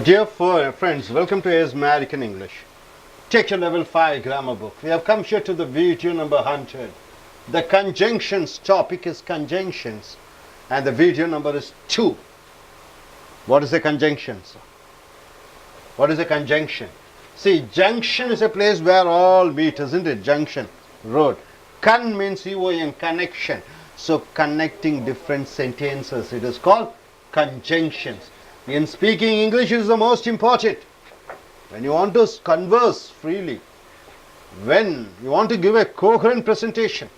Dear friends, welcome to AS American English. Take your level 5 grammar book. We have come here to the video number 100. The conjunctions topic is conjunctions and the video number is 2. What is a conjunction? What is a conjunction? See, junction is a place where all meet, isn't it? Junction, road. Con means UON, connection. So connecting different sentences. It is called conjunctions. In speaking English, it is the most important. When you want to converse freely, when you want to give a coherent presentation,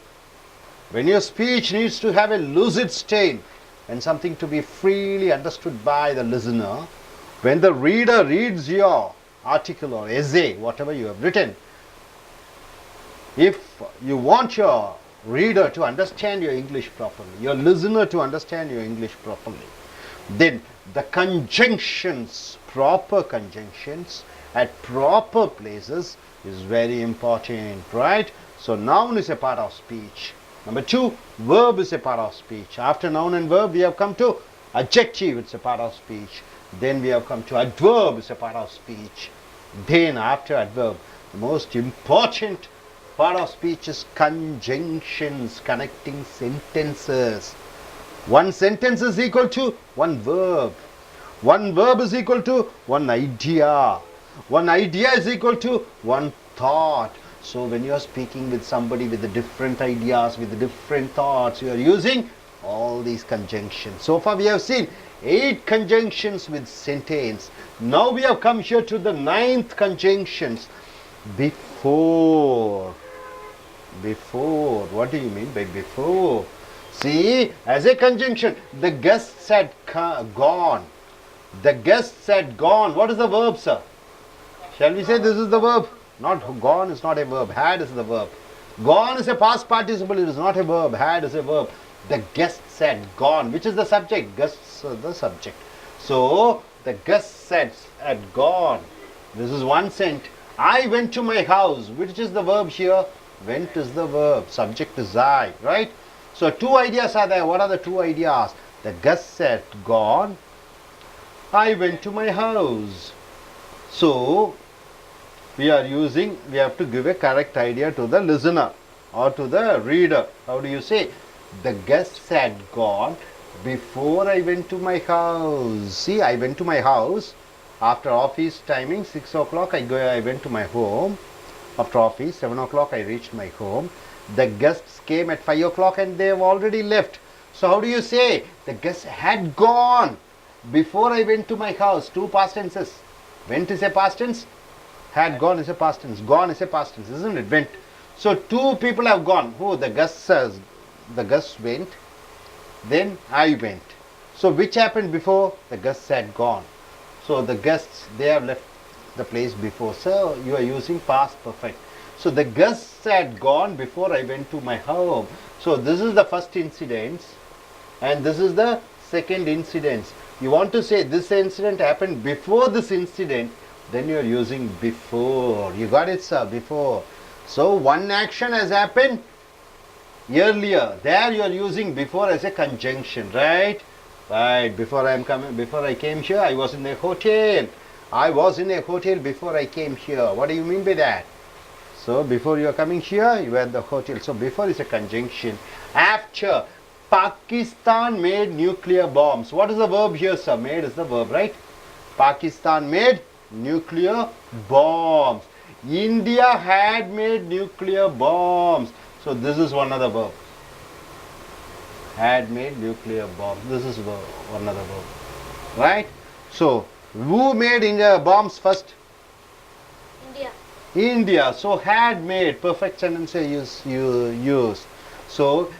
when your speech needs to have a lucid stain and something to be freely understood by the listener, when the reader reads your article or essay, whatever you have written, if you want your reader to understand your English properly, your listener to understand your English properly, then the conjunctions, proper conjunctions at proper places is very important, right? So noun is a part of speech. Number 2, verb is a part of speech. After noun and verb, we have come to adjective, it's a part of speech. Then we have come to adverb, it's a part of speech. Then after adverb, the most important part of speech is conjunctions, connecting sentences. One sentence is equal to one verb. One verb is equal to one idea. One idea is equal to one thought. So when you are speaking with somebody with the different ideas, with the different thoughts, you are using all these conjunctions. So far we have seen 8 conjunctions with sentence. Now we have come here to the 9th conjunctions. Before. Before. What do you mean by before? See, as a conjunction, the guests had gone. The guests had gone. What is the verb, sir? Shall we say this is the verb? Not gone is not a verb. Had is the verb. Gone is a past participle. It is not a verb. Had is a verb. The guests had gone. Which is the subject? Guests are the subject. So, the guests had gone. This is one sentence. I went to my house. Which is the verb here? Went is the verb. Subject is I, right? So 2 ideas are there. What are the 2 ideas? The guests had gone. I went to my house. So we have to give a correct idea to the listener or to the reader. How do you say? The guests had gone before I went to my house. See, I went to my house after office timing, 6 o'clock I went to my home. After office, 7 o'clock I reached my home. The guests came at 5 o'clock and they have already left. So how do you say? The guests had gone before I went to my house. 2 past tenses. Went is a past tense. Had gone is a past tense. Gone is a past tense, isn't it? Went. So 2 people have gone. Who? The guests went. Then I went. So which happened before? The guests had gone. So the guests, they have left the place before. So you are using past perfect. So the guests had gone before I went to my home. So this is the first incident and this is the second incident. You want to say this incident happened before this incident, then you are using before. You got it, sir? Before. So one action has happened earlier. There you are using before as a conjunction, right? Right. Before I came here, I was in a hotel. I was in a hotel before I came here. What do you mean by that? So before you are coming here, you were at the hotel. So before is a conjunction. After, Pakistan made nuclear bombs. What is the verb here, sir? Made is the verb, right? Pakistan made nuclear bombs. India had made nuclear bombs. So this is one other verb. Had made nuclear bombs. This is one other verb. Right? So, who made bombs first? India. India. So had made, perfect sentence used. So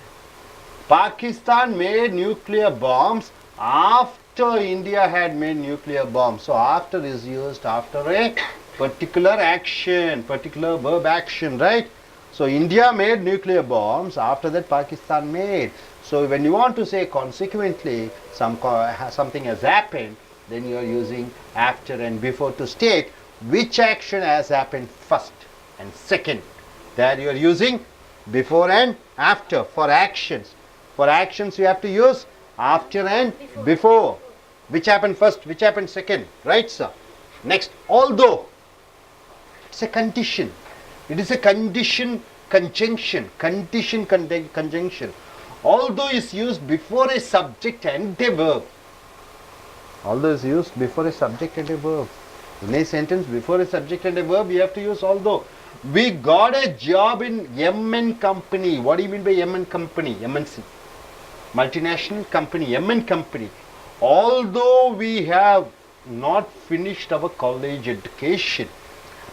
Pakistan made nuclear bombs after India had made nuclear bombs. So after is used after a particular action, particular verb action, right? So India made nuclear bombs, after that Pakistan made. So when you want to say consequently something has happened, then you are using after and before to state which action has happened first and second. There you are using before and after for actions. For actions you have to use after and before. Which happened first? Which happened second? Right, sir? Next, although. It's a condition. It is a condition conjunction. Condition conjunction. Although is used before a subject and a verb. Although is used before a subject and a verb. In a sentence, before a subject and a verb, you have to use although. We got a job in MN company. What do you mean by MN company? MNC. Multinational company, MN company. Although we have not finished our college education.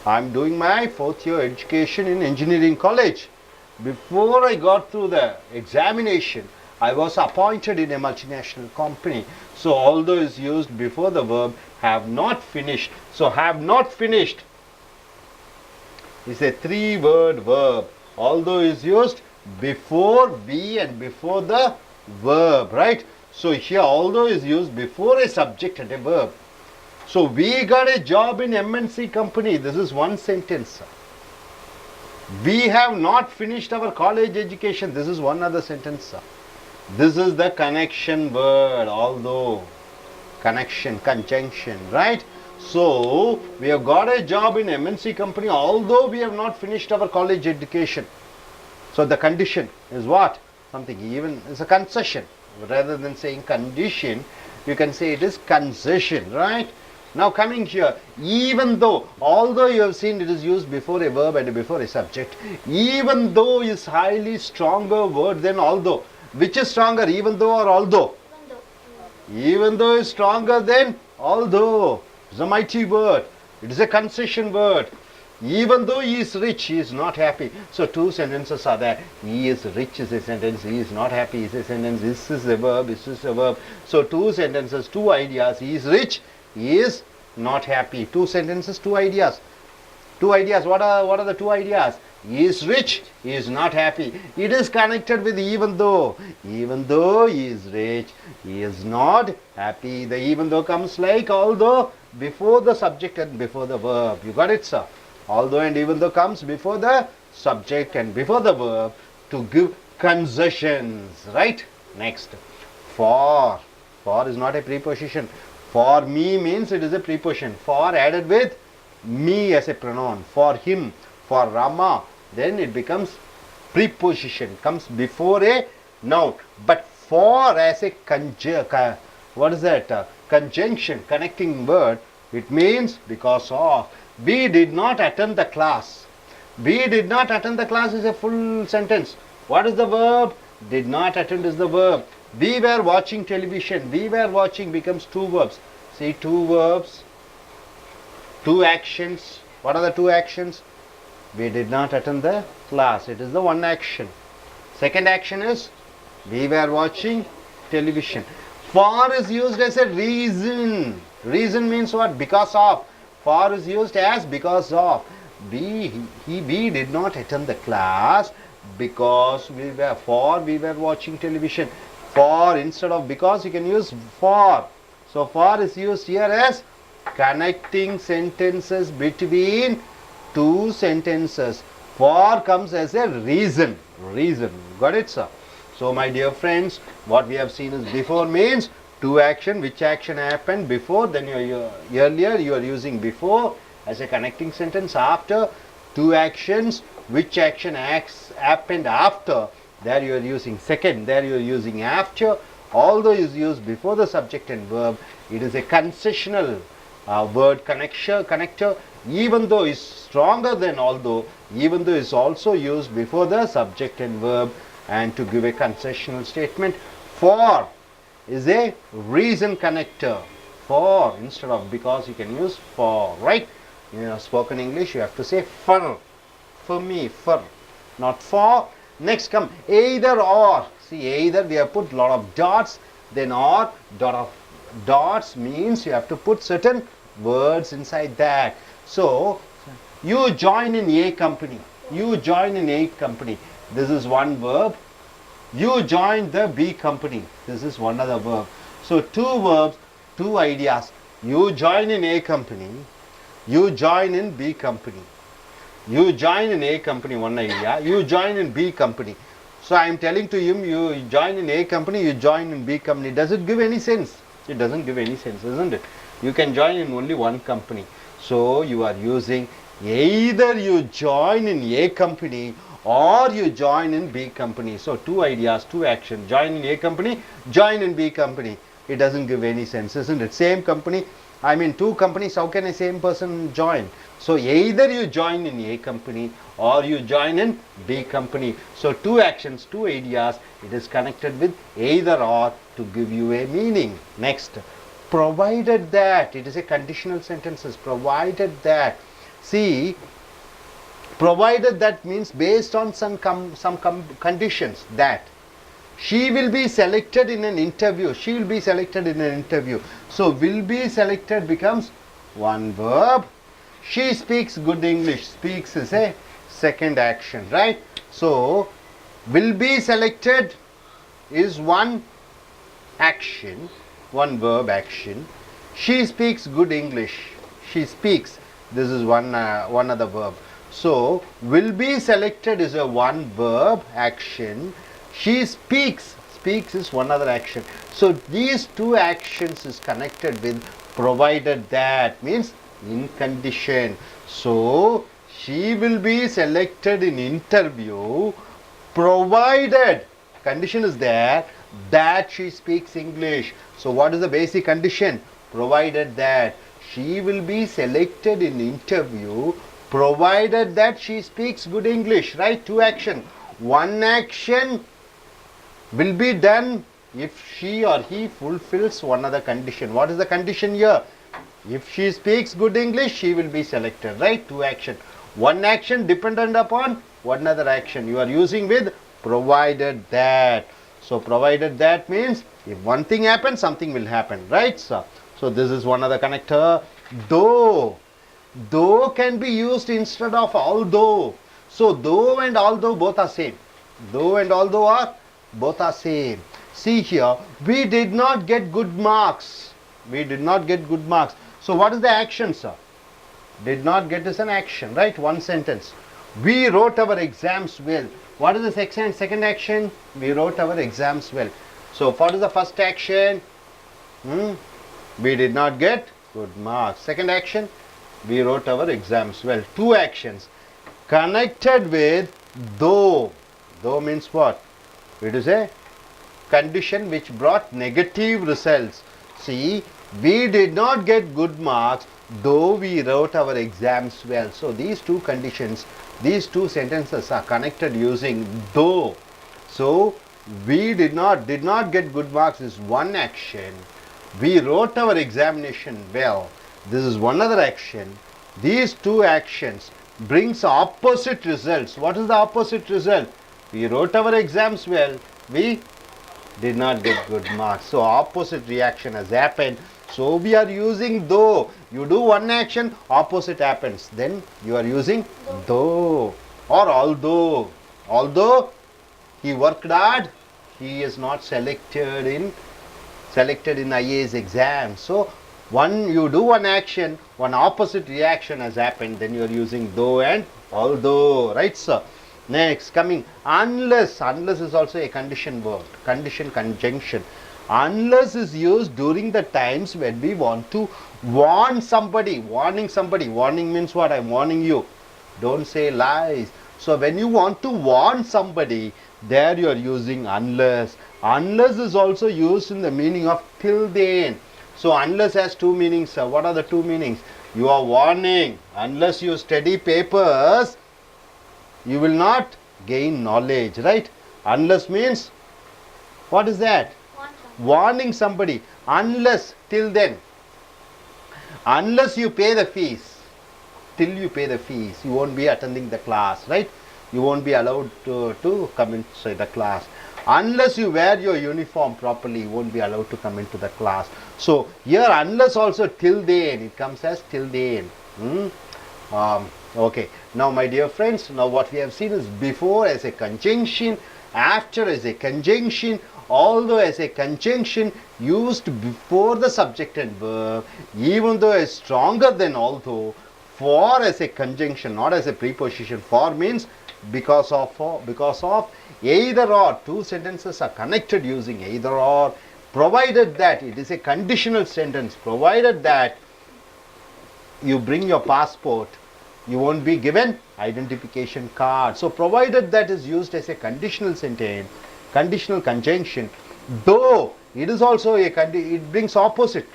I am doing my 4th year education in engineering college. Before I got through the examination, I was appointed in a multinational company. So although is used before the verb have not finished. So have not finished is a 3-word verb. Although is used before be and before the verb, right? So here although is used before a subject and a verb. So we got a job in MNC company. This is one sentence. We have not finished our college education. This is one other sentence. This is the connection word, although. Connection, conjunction, right? So we have got a job in MNC company although we have not finished our college education. So the condition is what? Something even is a concession. Rather than saying condition, you can say it is concession, right? Now coming here, even though, although you have seen it is used before a verb and before a subject, even though is highly stronger word than although. Which is stronger, even though or although? Even though. Even though is stronger than although. It's a mighty word. It is a concession word. Even though he is rich, he is not happy. So 2 sentences are there. He is rich is a sentence. He is not happy is a sentence. This is a verb. This is a verb. So 2 sentences, 2 ideas. He is rich. He is not happy. 2 sentences, 2 ideas. 2 ideas. What are the 2 ideas? He is rich. He is not happy. It is connected with even though. Even though he is rich, he is not happy. The even though comes like although before the subject and before the verb. You got it, sir? Although and even though comes before the subject and before the verb to give concessions, right? Next, for. For is not a preposition. For me means it is a preposition. For added with me as a pronoun. For him, for Rama, then it becomes preposition. Comes before a noun. But for as a conjunction, connecting word, it means because of. We did not attend the class. We did not attend the class is a full sentence. What is the verb? Did not attend is the verb. We were watching television. We were watching becomes 2 verbs. See, 2 verbs, 2 actions. What are the 2 actions? We did not attend the class. It is the one action. Second action is we were watching television. For is used as a reason. Reason means what? Because of. For is used as because of. We did not attend the class because we were watching television. For instead of because you can use for. So for is used here as connecting sentences between 2 sentences. For comes as a reason. Reason. Got it, sir? So my dear friends, what we have seen is before means 2 action. Which action happened before? Then earlier you are using before as a connecting sentence. After 2 actions. Which action happened after? There you are using second. There you are using after. Although is used before the subject and verb. It is a concessional word connector. Even though is stronger than although. Even though is also used before the subject and verb. And to give a concessional statement, for is a reason connector. For instead of because you can use for, right? In spoken English you have to say for. For me, for, not for. Next come either or. See, either we have put lot of dots, then or. Dot of dots means you have to put certain words inside that. So you join in A company. You join in A company. This is one verb. You join the B company. This is one other verb. So 2 verbs, 2 ideas. You join in A company. You join in B company. You join in A company, one idea. You join in B company. So I am telling to him, you join in A company, you join in B company. Does it give any sense? It doesn't give any sense, isn't it? You can join in only one company. So you are using either you join in A company or you join in B company. So two ideas, two actions. Join in A company, join in B company. It doesn't give any sense, isn't it? Same company, I mean two companies, how can a same person join? So either you join in A company or you join in B company. So two actions, two ideas, it is connected with either or to give you a meaning. Next, provided that, it is a conditional sentences, provided that. See, provided that means based on some conditions, that she will be selected in an interview. She will be selected in an interview. So will be selected becomes one verb. She speaks good English. Speaks is a second action, right? So will be selected is one action, one verb action. She speaks good English. She speaks. This is one other verb. So will be selected is a one verb action. She speaks. Speaks is one other action. So these two actions is connected with provided that, means in condition. So she will be selected in interview provided, condition is there, that she speaks English. So what is the basic condition? Provided that she will be selected in interview provided that she speaks good English, right? Two action. One action will be done if she or he fulfills one other condition. What is the condition here? If she speaks good English, she will be selected, right? Two action. One action dependent upon one other action. You are using with provided that. So provided that means if one thing happens, something will happen, right? So this is one other connector. Though. Though can be used instead of although. So though and although both are same. Though and although are both are same. See here, we did not get good marks. We did not get good marks. So what is the action, sir? Did not get is an action, right? One sentence. We wrote our exams well. What is the second action? We wrote our exams well. So what is the first action? We did not get good marks. Second action? We wrote our exams well. Two actions connected with though. Though means what? It is a condition which brought negative results. See, we did not get good marks though we wrote our exams well. So these two conditions, these two sentences are connected using though. So we did not get good marks is one action. We wrote our examination well. This is one other action. These two actions brings opposite results. What is the opposite result? We wrote our exams well. We did not get good marks. So opposite reaction has happened. So we are using though. You do one action, opposite happens. Then you are using though or although. Although he worked hard, he is not selected in IAS exam. So you do one action, one opposite reaction has happened, then you are using though and although, right sir? Next, coming unless. Unless is also a condition word, condition conjunction. Unless is used during the times when we want to warn somebody, warning somebody. Warning means what? I am warning you, don't say lies. So when you want to warn somebody, there you are using unless. Unless is also used in the meaning of till then. So unless has two meanings, sir. What are the two meanings? You are warning. Unless you study papers, you will not gain knowledge, right? Unless means, what is that? Warning somebody. Unless, till then. Unless you pay the fees, till you pay the fees, you won't be attending the class, right? You won't be allowed to come inside the class. Unless you wear your uniform properly, you won't be allowed to come into the class. So here unless also till then, it comes as till then. Okay, now my dear friends, now what we have seen is before as a conjunction, after as a conjunction, although as a conjunction used before the subject and verb, even though is stronger than although, for as a conjunction, not as a preposition. For means because of either or. Two sentences are connected using either or. Provided that, it is a conditional sentence, provided that you bring your passport, you won't be given identification card. So provided that is used as a conditional sentence, conditional conjunction, though it is also it brings opposite.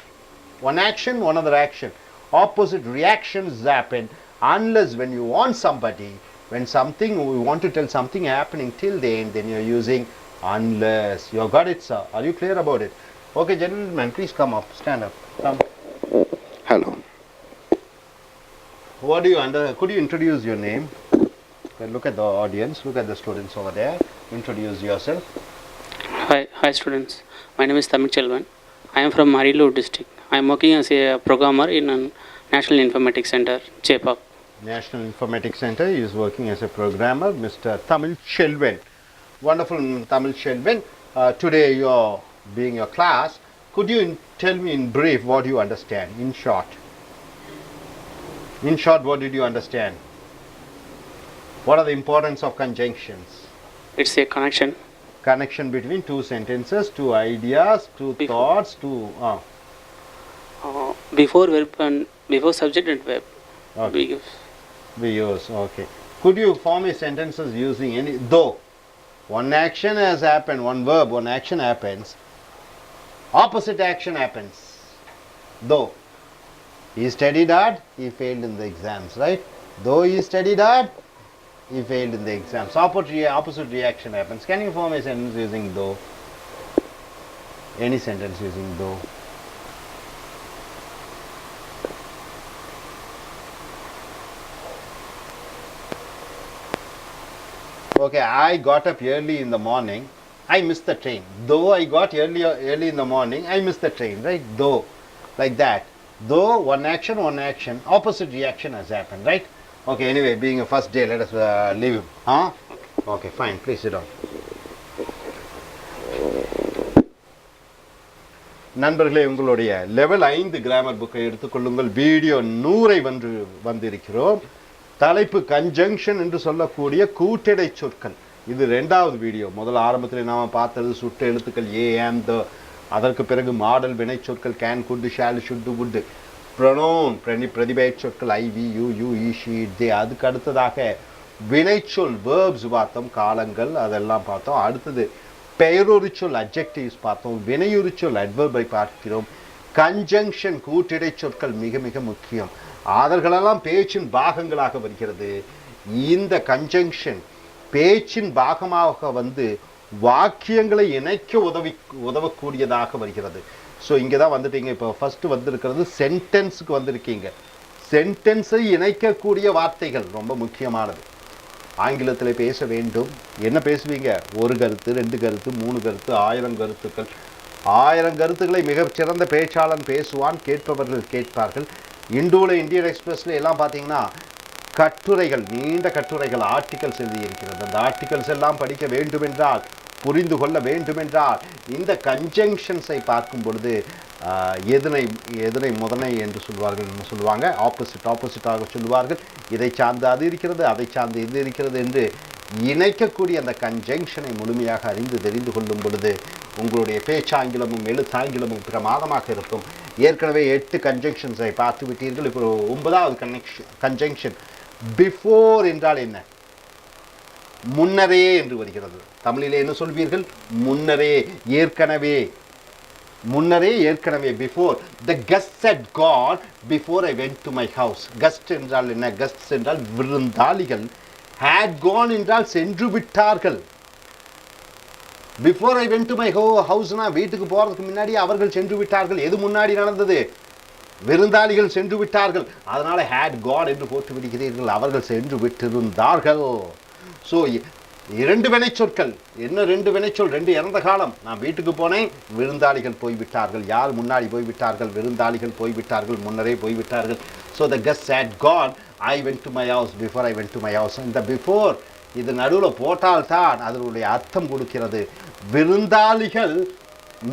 One action, one other action. Opposite reactions happen unless when you want somebody, when we want to tell something happening till the end, then you are using unless. You have got it, sir. Are you clear about it? Okay, gentlemen, please come up. Stand up. Come. Hello. What do you could you introduce your name? Look at the audience, look at the students over there. Introduce yourself. Hi students. My name is Tamil Chelvan. I am from Marilur district. I am working as a programmer in a National Informatics Center, Chepak. National Informatics Center, he is working as a programmer, Mr. Tamil Chelvan. Wonderful Tamil Chelvan. Today you are being your class. Could you tell me in brief what you understand, in short? In short, what did you understand? What are the importance of conjunctions? It's a connection. Connection between two sentences, two ideas, two thoughts, two... Before verb and before subject and verb. Okay. We use, okay. Could you form a sentences using any... Though, one action has happened, one verb, one action happens, opposite action happens. Though. He studied hard, he failed in the exams, right? Though he studied hard, he failed in the exams. Opposite reaction happens. Can you form a sentence using though? Any sentence using though? Okay, I got up early in the morning, I missed the train. Though I got early in the morning, I missed the train, right? Though, like that. Though one action, opposite reaction has happened, right? Okay, anyway, being a first day, let us leave him. Huh? Okay, fine, please sit down. நண்பர்களே, உங்களுடைய level 5 grammar புக்கை எடுத்துக்கொள்ளுங்கள். Video 100 வந்திருக்கிறோம். தலைப்பு conjunction என்று சொல்லக்கூடிய கூட்டடை சொற்கள். இது இரண்டாவது வீடியோ. முதல் ஆரம்பத்தில் நாம பார்த்தது சுட்ட எழுத்துக்கள் ஏ அண்ட் த. அதற்கு பிறகு மாடல் வினை சொற்கள் can, could, shall, should, would. Pronoun பிரதிபெயர் சொற்கள் I, we, you, you, he, she, it, they. அதுக்கு அடுத்ததாக வினைச்சொல் வேர்ப்ஸ் பார்த்தோம், காலங்கள் அதெல்லாம் பார்த்தோம். அடுத்தது பெயரொரு சொல் அட்ஜெக்டிவ்ஸ் பார்த்தோம். வினையுறு சொல் அட்வர்பை பார்க்கிறோம். கன்ஜங்ஷன் கூட்டிடை சொற்கள் மிக மிக முக்கியம். அதர்களெல்லாம் பேச்சின் பாகங்களாக வருகிறது. இந்த கன்ஜங்ஷன் பேச்சின் பாகமாக வந்து வாக்கியங்களை இணைக்க உதவக்கூடியதாக வருகிறது. ஸோ இங்கே தான் வந்துட்டீங்க. இப்போ ஃபர்ஸ்ட் வந்திருக்கிறது சென்டென்ஸுக்கு வந்திருக்கீங்க. சென்டென்ஸை இணைக்கக்கூடிய வார்த்தைகள் ரொம்ப முக்கியமானது. ஆங்கிலத்தில் பேச வேண்டும். என்ன பேசுவீங்க? ஒரு கருத்து, 2 கருத்து, 3 கருத்து, 1000 கருத்துக்கள். 1000 கருத்துக்களை மிகச்சிறந்த பேச்சாளன் பேசுவான், கேட்பவர்கள் கேட்பார்கள். இந்தியன் எக்ஸ்பிரஸ்ல எல்லாம் பார்த்தீங்கன்னா கட்டுரைகள், நீண்ட கட்டுரைகள், ஆர்டிகல்ஸ் எழுதியிருக்கிறது. அந்த ஆர்டிகல்ஸ் எல்லாம் படிக்க வேண்டுமென்றால், புரிந்து கொள்ள வேண்டுமென்றால் இந்த கன்ஜங்ஷன்ஸை பார்க்கும் பொழுது எதிரை முதனை என்று சொல்லுவாங்க. ஆப்போசிட்டாக சொல்லுவார்கள். இதை சார்ந்து அது இருக்கிறது, அதை சார்ந்து இது இருக்கிறது என்று இணைக்கக்கூடிய அந்த கன்ஜங்ஷனை முழுமையாக அறிந்து தெரிந்து கொள்ளும் பொழுது உங்களுடைய பேச்சாங்கிலமும் எழுத்தாங்கிலமும் பிரமாதமாக இருக்கும். ஏற்கனவே 8 கன்ஜங்ஷன்ஸை பார்த்து விட்டீர்கள். இப்போ 9வது கன்ஜங்ஷன் பிஃபோர் என்றால் என்ன? முன்னரே என்று வருகிறது. தமிழிலே என்ன சொல்வீர்கள்? முன்னரே, ஏற்கனவே. முன்னரே, ஏற்கனவே. Before. The guests hut Khan before I went to my house. Guest என்றால் என்ன? கெஸ்ட்ஸ் என்றால் விருந்தாளிகள். had gone என்றால் சென்று விட்டார்கள். Before I went to my ஹவுஸ்னா வீட்டுக்கு போறதுக்கு முன்னாடி அவர்கள் சென்று விட்டார்கள். எது முன்னாடி நடந்தது? விருந்தாளிகள் சென்று விட்டார்கள். அதனால had gone என்று போட்டு விடுகிறீர்கள். அவர்கள் சென்று விட்டிருந்தார்கள். ஸோ 2 வினைச்சொற்கள். என்ன 2 வினைச்சொல்? 2 இறந்த காலம். நான் வீட்டுக்கு போனேன், விருந்தாளிகள் போய்விட்டார்கள். யார் முன்னாடி போய்விட்டார்கள்? விருந்தாளிகள் போய்விட்டார்கள், முன்னரே போய்விட்டார்கள். So the guests hut Khan, I went to my house before I went to my house. இந்த பிஃபோர் இது நடுவில் போட்டால்தான் அதனுடைய அர்த்தம் கொடுக்கிறது. விருந்தாளிகள்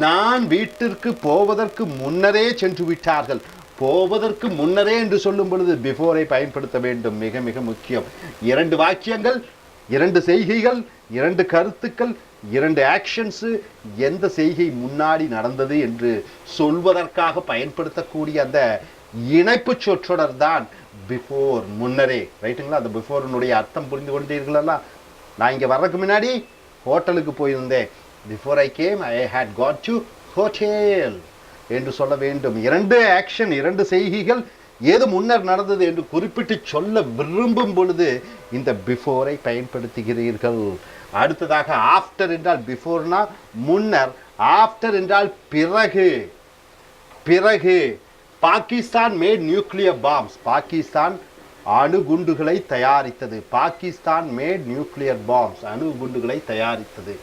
நான் வீட்டிற்கு போவதற்கு முன்னரே சென்று விட்டார்கள். போவதற்கு முன்னரே என்று சொல்லும் பொழுது பிஃபோரை பயன்படுத்த வேண்டும். மிக மிக முக்கியம். 2 வாக்கியங்கள், 2 செய்கைகள், 2 கருத்துக்கள், இரண்டு ஆக்ஷன்ஸ் எந்த செய்கை முன்னாடி நடந்தது என்று சொல்வதற்காக பயன்படுத்தக்கூடிய அந்த இணைப்பு சொற்றொடர் தான் பிஃபோர், முன்னரே. ரைட்டுங்களா? அந்த பிஃபோர்னுடைய அர்த்தம் புரிந்து கொண்டீர்களா? நான் இங்கே வர்றதுக்கு முன்னாடி ஹோட்டலுக்கு போயிருந்தேன். Before I came I had got to hotel என்று சொல்ல வேண்டும். இரண்டு ஆக்ஷன், இரண்டு செய்கைகள் ஏது முன்னர் நடந்தது என்று குறிப்பிட்டு சொல்ல விரும்பும் பொழுது இந்த பிஃபோரை பயன்படுத்துகிறீர்கள். அடுத்ததாக ஆஃப்டர் என்றால் பிஃபோர்னா முன்னர், ஆஃப்டர் என்றால் பிறகு. பிறகு Pakistan made nuclear bombs. Pakistan அணுகுண்டுகளை தயாரித்தது. பாகிஸ்தான் மேட் நியூக்ளியர் பாம்ஸ், அணுகுண்டுகளை தயாரித்தது.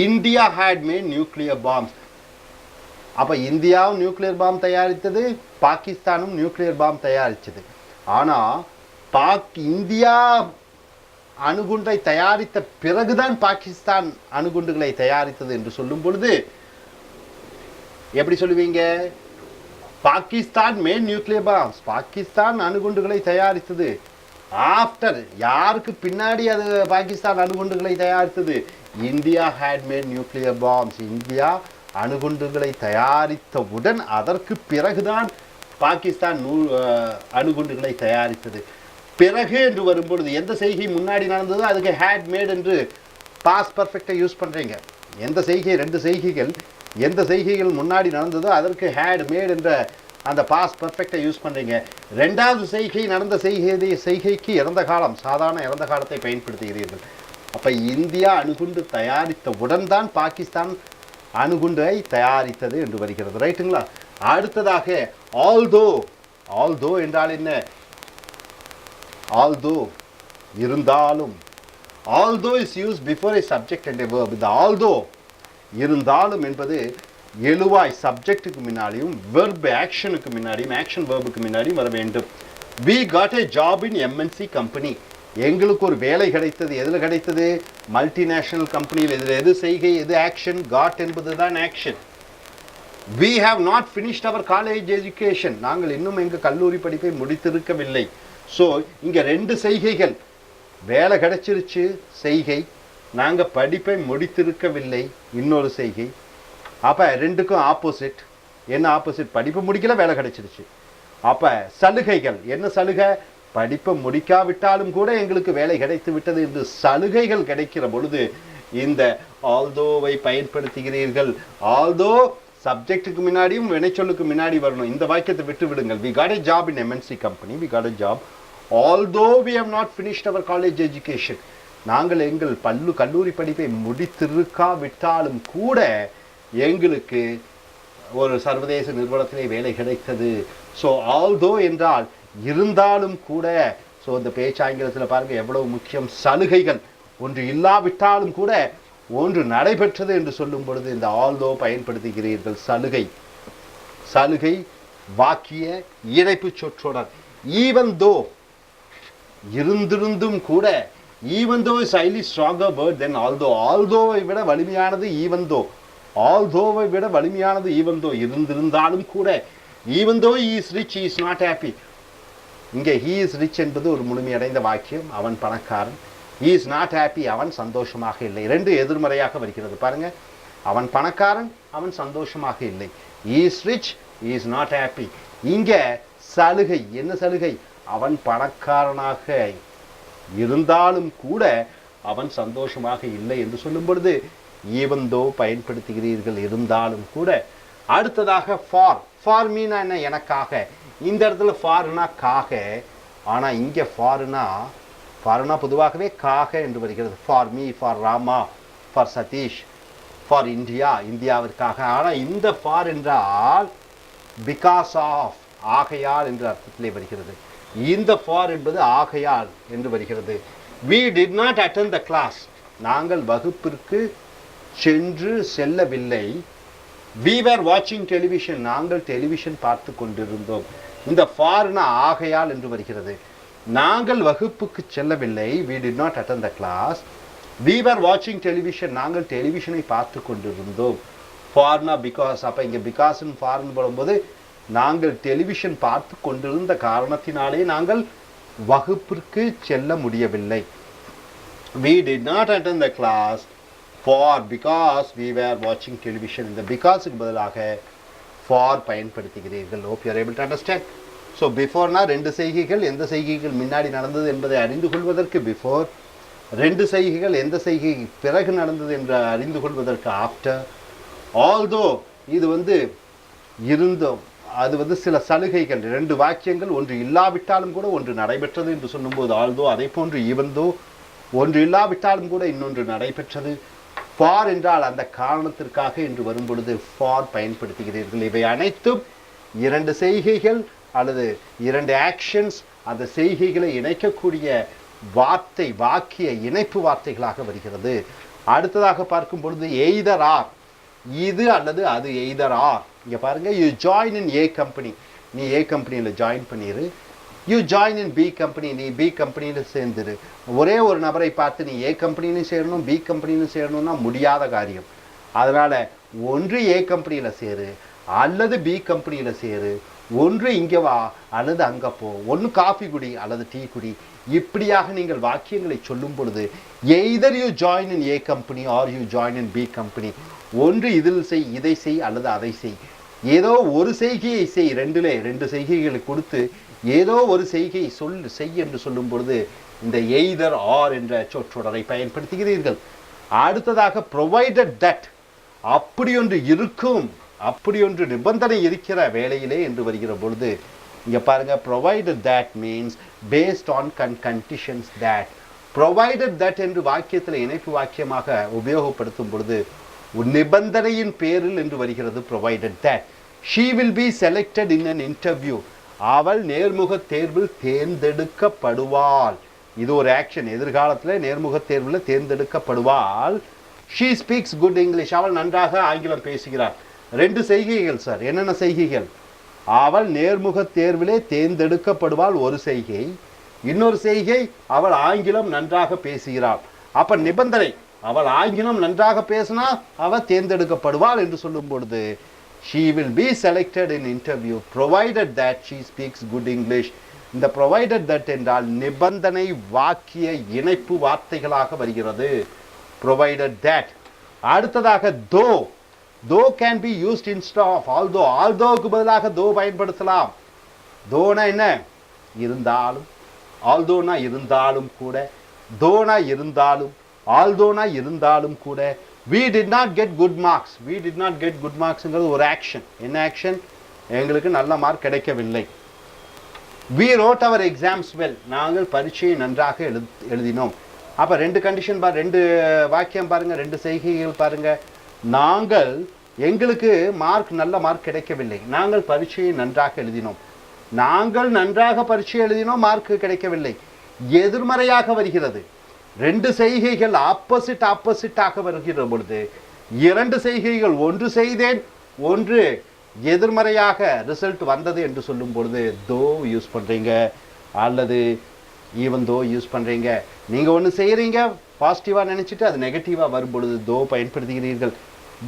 India had made nuclear bombs. அப்ப இந்தியாவும் நியூக்ளியர் பாம் தயாரித்தது, பாகிஸ்தானும் நியூக்ளியர் பாம் தயாரித்தது. ஆனா இந்தியா அணுகுண்டை தயாரித்த பிறகுதான் பாகிஸ்தான் அணுகுண்டுகளை தயாரித்தது என்று சொல்லும் பொழுது எப்படி சொல்லுவீங்க? Pakistan made nuclear bombs, Pakistan அணுகுண்டுகளை தயாரித்தது. ஆஃப்டர், யாருக்கு பின்னாடி அது பாகிஸ்தான் அணுகுண்டுகளை தயாரித்தது? India had made nuclear bombs. India அணுகுண்டுகளை தயாரித்தவுடன் அதற்கு பிறகுதான் பாகிஸ்தான் அணுகுண்டுகளை தயாரித்தது. பிறகு என்று வரும்பொழுது எந்த செய்கை முன்னாடி நடந்ததோ அதுக்கு ஹேட் மேட் என்று பாஸ்ட் பர்ஃபெக்டை யூஸ் பண்ணுறீங்க. எந்த செய்கை, ரெண்டு செய்கைகள், எந்த செய்கைகள் முன்னாடி நடந்ததோ அதற்கு ஹேட் மேட் என்ற அந்த பாஸ்ட் பர்ஃபெக்டை யூஸ் பண்ணுறீங்க. ரெண்டாவது செய்கை நடந்த செய்கைக்கு இறந்த காலம், சாதாரண இறந்த காலத்தை பயன்படுத்துகிறீர்கள். அப்போ இந்தியா அணுகுண்டு தயாரித்தவுடன் தான் பாகிஸ்தான் அணுகுண்டை தயாரித்தது என்று வருகிறது. ரைட்டுங்களா? அடுத்ததாக ஆல்தோ. ஆல்தோ என்றால் என்ன? ஆல்தோ, இருந்தாலும். Although is use before A subject and A verb. இந்த ஆல்தோ, இருந்தாலும் என்பது எழுவாய் சப்ஜெக்டுக்கு முன்னாடியும் வெர்ப் ஆக்ஷனுக்கு முன்னாடியும் ஆக்ஷன் வேர்புக்கு முன்னாடியும் வர வேண்டும். We got a job in MNC company. எங்களுக்கு ஒரு வேலை கிடைத்தது. எதில் கிடைத்தது? மல்டிநேஷனல் கம்பெனியில். இதில் எது செய்கை, எது ஆக்ஷன்? காட் என்பது தான் action. We have not finished our college education. நாங்கள் இன்னும் எங்கள் கல்லூரி படிப்பை முடித்திருக்கவில்லை. ஸோ இங்கே ரெண்டு செய்கைகள். வேலை கிடைச்சிருச்சு செய்கை, நாங்கள் படிப்பை முடித்திருக்கவில்லை இன்னொரு செய்கை. அப்போ ரெண்டுக்கும் ஆப்போசிட். என்ன ஆப்போசிட்? படிப்பை முடிக்கல, வேலை கிடைச்சிருச்சு. அப்போ சலுகைகள் என்ன? சலுகை? படிப்பை முடிக்காவிட்டாலும் கூட எங்களுக்கு வேலை கிடைத்து விட்டது என்று சலுகைகள் கிடைக்கிற பொழுது இந்த ஆல்தோவை பயன்படுத்துகிறீர்கள். ஆல்தோ சப்ஜெக்டுக்கு முன்னாடியும் வினைச்சொல்லுக்கு முன்னாடி வரணும். இந்த வாக்கியத்தை விட்டு விடுங்கள். We got a job in MNC company. We got a job although we have not finished our college education. நாங்கள் எங்கள் கல்லூரி படிப்பை முடித்திருக்காவிட்டாலும் கூட எங்களுக்கு ஒரு சர்வதேச நிறுவனத்திலே வேலை கிடைத்தது. ஸோ ஆல்தோ என்றால் இருந்தாலும் கூட. ஸோ இந்த பேச்சாங்கிலத்தில் பாருங்கள் எவ்வளவு முக்கியம். சலுகைகள் ஒன்று இல்லாவிட்டாலும் கூட ஒன்று நடைபெற்றது என்று சொல்லும் பொழுது இந்த ஆல்தோ பயன்படுத்துகிறீர்கள். சலுகை, சலுகை வாக்கிய இணைப்பு சொற்றொடர். ஈவன் தோ, இருந்திருந்தும் கூட. Even though is highly stronger word than although. ஆல்தோவை விட வலிமையானது ஈவன் தோ. ஆல்தோவை விட வலிமையானது ஈவன் தோ. இருந்திருந்தாலும் கூட. ஈவன் தோ he is rich, he is not happy. இங்கே he is rich என்பது ஒரு முழுமையடைந்த வாக்கியம். அவன் பணக்காரன். he is not happy, அவன் சந்தோஷமாக இல்லை. ரெண்டு எதிர்மறையாக வருகிறது பாருங்க. அவன் பணக்காரன், அவன் சந்தோஷமாக இல்லை. he is rich, he is not happy. இங்கே சலுகை. என்ன சலுகை? அவன் பணக்காரனாக இருந்தாலும் கூட அவன் சந்தோஷமாக இல்லை என்று சொல்லும் பொழுது even though பயன்படுத்துகிறீர்கள். இருந்தாலும் கூட. அடுத்ததாக ஃபார். ஃபார் மீனா என்ன? எனக்காக. இந்த இடத்துல ஃபார்னா காக. ஆனால் இங்கே ஃபார்னா பொதுவாகவே காக என்று வருகிறது. For me, for Rama, for Satish, for India, இந்தியாவிற்காக. ஆனால் இந்த ஃபார் என்றால் பிகாஸ் ஆஃப், ஆகையால் என்ற அர்த்தத்திலே வருகிறது. இந்த ஃபார் என்பது ஆகையால் என்று வருகிறது. we did not attend the class. நாங்கள் வகுப்பிற்கு செல்லவில்லை. we were watching television. நாங்கள் டெலிவிஷன் பார்த்து கொண்டிருந்தோம். இந்த ஃபார்னா ஆகையால் என்று வருகிறது. நாங்கள் வகுப்புக்கு செல்லவில்லை. we did not attend the class. we were watching television. நாங்கள் டெலிவிஷனை பார்த்து கொண்டிருந்தோம். ஃபார்னா பிகாஸ். அப்போ இங்கே பிகாஸ்ன்னு ஃபார்னு போடும்போது நாங்கள் டெலிவிஷன் பார்த்து கொண்டிருந்த காரணத்தினாலே நாங்கள் வகுப்பிற்கு செல்ல முடியவில்லை. we did not attend the class for because we were watching television. இந்த பிகாஸுக்கு பதிலாக for பயன்படுத்துகிறீர்கள். hope you are able to understand. so beforeனா ரெண்டு செய்கைகள், எந்த செய்கைகள் முன்னாடி நடந்தது என்பதை அறிந்து கொள்வதற்கு before, ரெண்டு செய்கைகள் எந்த செய்கை பிறகு நடந்தது என்று அறிந்து கொள்வதற்கு after. although இது இருந்தோம், அது சில சலுகைகள், ரெண்டு வாக்கியங்கள் ஒன்று இல்லாவிட்டாலும் கூட ஒன்று நடைபெற்றது என்று சொல்லும்போது although, அதை போன்று even though, ஒன்று இல்லாவிட்டாலும் கூட இன்னொன்று நடைபெற்றது. for என்றால் அந்த காரணத்திற்காக என்று வரும்பொழுது for பயன்படுத்துகிறீர்கள். இவை அனைத்தும் இரண்டு செய்கைகள் அல்லது இரண்டு ஆக்ஷன்ஸ், அந்த செய்கைகளை இணைக்கக்கூடிய வார்த்தை, வாக்கிய இணைப்பு வார்த்தைகளாக வருகிறது. அடுத்ததாக பார்க்கும் பொழுது எய்தர் ஆர், இது அல்லது அது எய்தர் ஆர். இங்கே பாருங்க, you join in A company, நீ ஏ கம்பெனியில் ஜாயின் பண்ணிடு. You join in B company, நீ பி கம்பெனியில் சேர்ந்துரு. ஒரே ஒரு நபரை பார்த்து நீ ஏ கம்பெனிலையும் சேரணும் பி காம்பெனிலையும் சேரணும்னா முடியாத காரியம். அதனால் ஒன்று ஏ கம்பெனியில் சேரு அல்லது பி கம்பெனியில் சேரு, ஒன்று இங்கே வா அல்லது அங்கே போ, ஒன்று காஃபி குடி அல்லது டீ குடி. இப்படியாக நீங்கள் வாக்கியங்களை சொல்லும் பொழுது either you join in A company or you join in B company, ஒன்று இதில் செய், இதை செய் அல்லது அதை செய். ஏதோ ஒரு செய்கையை செய், ரெண்டு செய்கைகளை கொடுத்து ஏதோ ஒரு செய்கையை செய் என்று சொல்லும் பொழுது இந்த எய்தர் ஆர் என்ற சொற்றொடரை பயன்படுத்துகிறீர்கள். அடுத்ததாக ப்ரொவைடட் தட், அப்படி ஒன்று இருக்கும், அப்படி ஒன்று நிபந்தனை இருக்கிற வேளையிலே என்று வருகிற பொழுது இங்கே பாருங்க, provided that means based on conditions that. Provided that என்று வாக்கியத்தில் இணைப்பு வாக்கியமாக உபயோகப்படுத்தும் பொழுது நிபந்தனையின் பேரில் என்று வருகிறது provided that. She will be selected in an interview, அவள் நேர்முக தேர்வில் தேர்ந்தெடுக்கப்படுவாள். இது ஒரு ஆக்ஷன், எதிர்காலத்தில் நேர்முக தேர்வில் தேர்ந்தெடுக்கப்படுவாள். ஷீ ஸ்பீக்ஸ் குட் இங்கிலீஷ், அவள் நன்றாக ஆங்கிலம் பேசுகிறாள். ரெண்டு செய்கைகள் சார், என்னென்ன செய்கைகள்? அவள் நேர்முக தேர்விலே தேர்ந்தெடுக்கப்படுவாள் ஒரு செய்கை, இன்னொரு செய்கை அவள் ஆங்கிலம் நன்றாக பேசுகிறாள். அப்ப நிபந்தனை, அவள் ஆங்கிலம் நன்றாக பேசினா அவள் தேர்ந்தெடுக்கப்படுவாள் என்று சொல்லும் பொழுது she will be selected in interview provided that she speaks good English. இந்த provided that என்றால் நிபந்தனை வாக்கிய இணைப்பு வார்த்தைகளாக வருகிறது. provided that. அடுத்ததாக though can be used instead of although. although-க்கு பதிலாக though பயன்படுத்தலாம். though-னா என்ன? இருந்தாலும். although-னா இருந்தாலும் கூட, though-னா இருந்தாலும், although-னா இருந்தாலும் கூட. we did not get good marks, we did not get good marksங்கிறது ஒரு ஆக்ஷன். என்ன ஆக்ஷன்? எங்களுக்கு நல்ல மார்க் கிடைக்கவில்லை. we wrote our exams well, நாங்கள் பரீட்சையை நன்றாக எழுதினோம். அப்ப ரெண்டு கண்டிஷன் ரெண்டு வாக்கியம் பாருங்க, ரெண்டு செய்கைகள் பாருங்க. நாங்கள், எங்களுக்கு நல்ல மார்க் கிடைக்கவில்லை, நாங்கள் பரீட்சையை நன்றாக எழுதினோம். நாங்கள் நன்றாக பரீட்சை எழுதினோம், மார்க் கிடைக்கவில்லை. எதிர்மறையாக வருகிறது. ரெண்டு செய்கைகள் ஆப்போசிட்டாக வருகிற பொழுது இரண்டு செய்கைகள், ஒன்று செய்தேன் ஒன்று எதிர்மறையாக ரிசல்ட் வந்தது என்று சொல்லும் பொழுது தோ யூஸ் பண்றீங்க அல்லது ஈவன் தோ யூஸ் பண்றீங்க. நீங்க ஒன்று செய்யறீங்க பாசிட்டிவா நினைச்சிட்டு அது நெகட்டிவா வரும் பொழுது தோ பயன்படுத்துகிறீர்கள்.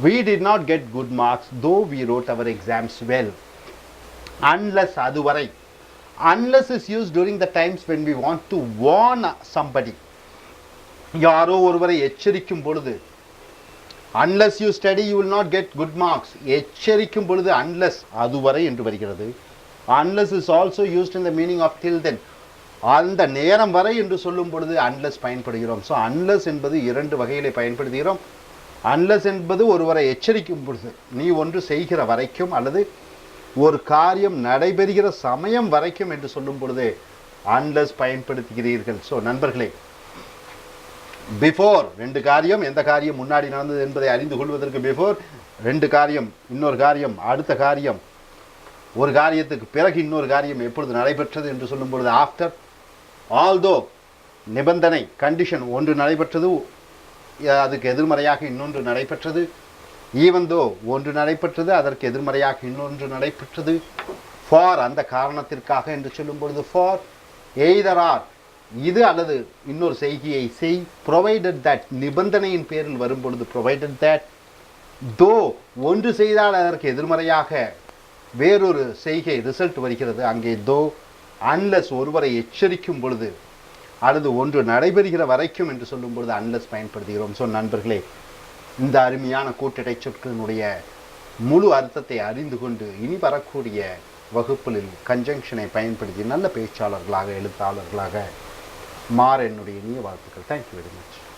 we did not get good marks though we wrote our exams well. unless, அதுவரை. unless is used during the times when we want to warn somebody, யாரோ ஒருவரை எச்சரிக்கும் பொழுது. unless you study you will not get good marks, எச்சரிக்கும் பொழுது unless, அதுவரை என்று வருகிறது. unless is also used in the meaning of till then, அந்த நேரம் வரை என்று சொல்லும் பொழுது unless பயன்படுகிறோம். ஸோ unless என்பது இரண்டு வகையிலே பயன்படுத்துகிறோம். unless என்பது ஒருவரை எச்சரிக்கும் பொழுது, நீ ஒன்று செய்கிற வரைக்கும் அல்லது ஒரு காரியம் நடைபெறுகிற சமயம் வரைக்கும் என்று சொல்லும் பொழுது unless பயன்படுத்துகிறீர்கள். ஸோ நண்பர்களே, பிஃபோர் ரெண்டு காரியம், எந்த காரியம் முன்னாடி நடந்தது என்பதை அறிந்து கொள்வதற்கு பிஃபோர், ரெண்டு காரியம், இன்னொரு காரியம், அடுத்த காரியம், ஒரு காரியத்துக்கு பிறகு இன்னொரு காரியம் எப்பொழுது நடைபெற்றது என்று சொல்லும் பொழுது ஆஃப்டர். ஆல்தோ நிபந்தனை, கண்டிஷன், ஒன்று நடைபெற்றது அதுக்கு எதிர்மறையாக இன்னொன்று நடைபெற்றது. ஈவன் தோ ஒன்று நடைபெற்றது அதற்கு எதிர்மறையாக இன்னொன்று நடைபெற்றது. ஃபார் அந்த காரணத்திற்காக என்று சொல்லும் பொழுது ஃபார். எய்தர் ஆர், இது அல்லது இன்னொரு செய்கையை செய். ப்ரொவைடட் தட், நிபந்தனையின் பேரில் வரும் பொழுது ப்ரொவைடட் தட். தோ ஒன்று செய்தால் அதற்கு எதிர்மறையாக வேறொரு செய்கை ரிசல்ட் வருகிறது, அங்கே தோ. அன்லஸ் ஒருவரை எச்சரிக்கும் பொழுது அல்லது ஒன்று நடைபெறுகிற வரைக்கும் என்று சொல்லும் பொழுது அன்லஸ் பயன்படுத்துகிறோம். ஸோ நண்பர்களே, இந்த அருமையான கூட்டடை சொற்களினுடைய முழு அர்த்தத்தை அறிந்து கொண்டு இனி வரக்கூடிய வகுப்புகளில் கன்ஜங்ஷனை பயன்படுத்தி நல்ல பேச்சாளர்களாக எழுத்தாளர்களாக மாற என்னுடைய இனிய வாழ்த்துக்கள். Thank you very much.